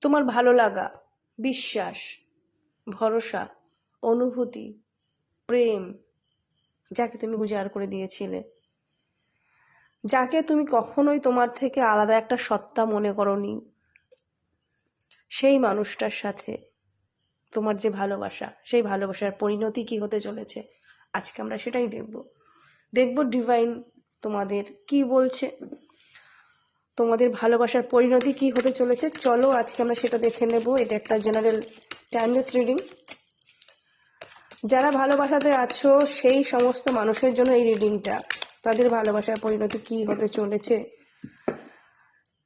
তোমার ভালো লাগা, বিশ্বাস, ভরসা, অনুভূতি, প্রেম, যাকে তুমি উজাড় করে দিয়েছিলে, যাকে তুমি কখনোই তোমার থেকে আলাদা একটা সত্তা মনে করনি, সেই মানুষটার সাথে তোমার যে ভালোবাসা, সেই ভালোবাসার পরিণতি কি হতে চলেছে আজকে আমরা সেটাই দেখব ডিভাইন তোমাদের কি বলছে, তোমাদের ভালোবাসার পরিণতি কি হতে চলেছে। চলো আজকে আমরা সেটা দেখে নেব। এটা একটা জেনারেল টাইমলেস রিডিং। যারা ভালোবাসাতে আছো সেই সমস্ত মানুষের জন্য এই রিডিংটা, তাদের ভালোবাসার পরিণতি কি হতে চলেছে,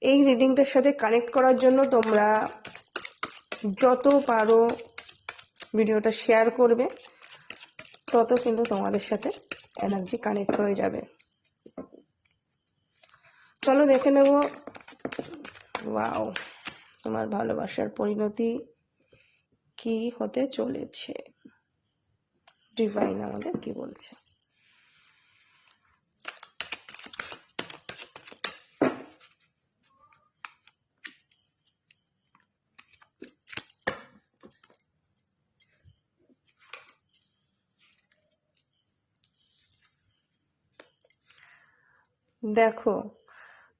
এই রিডিংটার সাথে কানেক্ট করার জন্য তোমরা যত পারো ভিডিওটা শেয়ার করবে, তত কিন্তু তোমাদের সাথে এনার্জি কানেক্ট হয়ে যাবে। চলো দেখে নেব ওয়াও তোমার ভালোবাসার পরিণতি কি হতে চলেছে, ডিভাইন আমাদের কি বলছে। দেখো,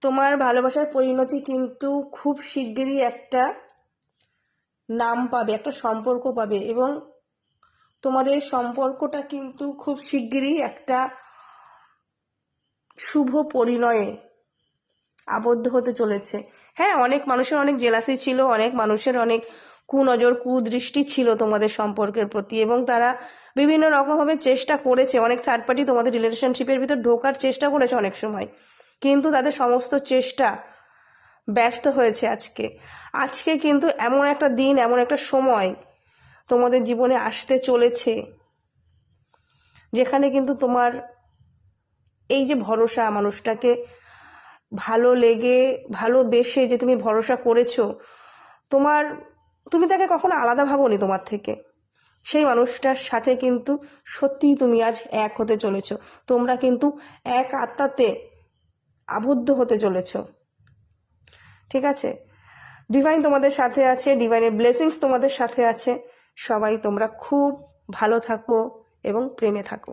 তোমার ভালোবাসার পরিণতি কিন্তু খুব শিগগিরই একটা নাম পাবে, একটা সম্পর্ক পাবে, এবং তোমাদের সম্পর্কটা কিন্তু খুব শিগগিরই একটা শুভ পরিণয়ে আবদ্ধ হতে চলেছে। হ্যাঁ, অনেক মানুষের অনেক জেলাসি ছিল, অনেক মানুষের অনেক কুনজর কুদৃষ্টি ছিল তোমাদের সম্পর্কের প্রতি, এবং তারা বিভিন্ন রকমভাবে চেষ্টা করেছে, অনেক থার্ড পার্টি তোমাদের রিলেশনশিপের ভিতর ঢোকার চেষ্টা করেছে অনেক সময়, কিন্তু তাদের সমস্ত চেষ্টা ব্যর্থ হয়েছে। আজকে কিন্তু এমন একটা দিন, এমন একটা সময় তোমাদের জীবনে আসতে চলেছে যেখানে কিন্তু তোমার এই যে ভরসা, মানুষটাকে ভালো লেগে ভালোবেসে যে তুমি ভরসা করেছো, তুমি তাকে কখনো আলাদা ভাবোনি তোমার থেকে, সেই মানুষটার সাথে কিন্তু সত্যিই তুমি আজ এক হতে চলেছো। তোমরা কিন্তু এক আত্মাতে আবদ্ধ হতে চলেছো। ঠিক আছে, ডিভাইন তোমাদের সাথে আছে, ডিভাইনের ব্লেসিংস তোমাদের সাথে আছে। সবাই তোমরা খুব ভালো থাকো এবং প্রেমে থাকো।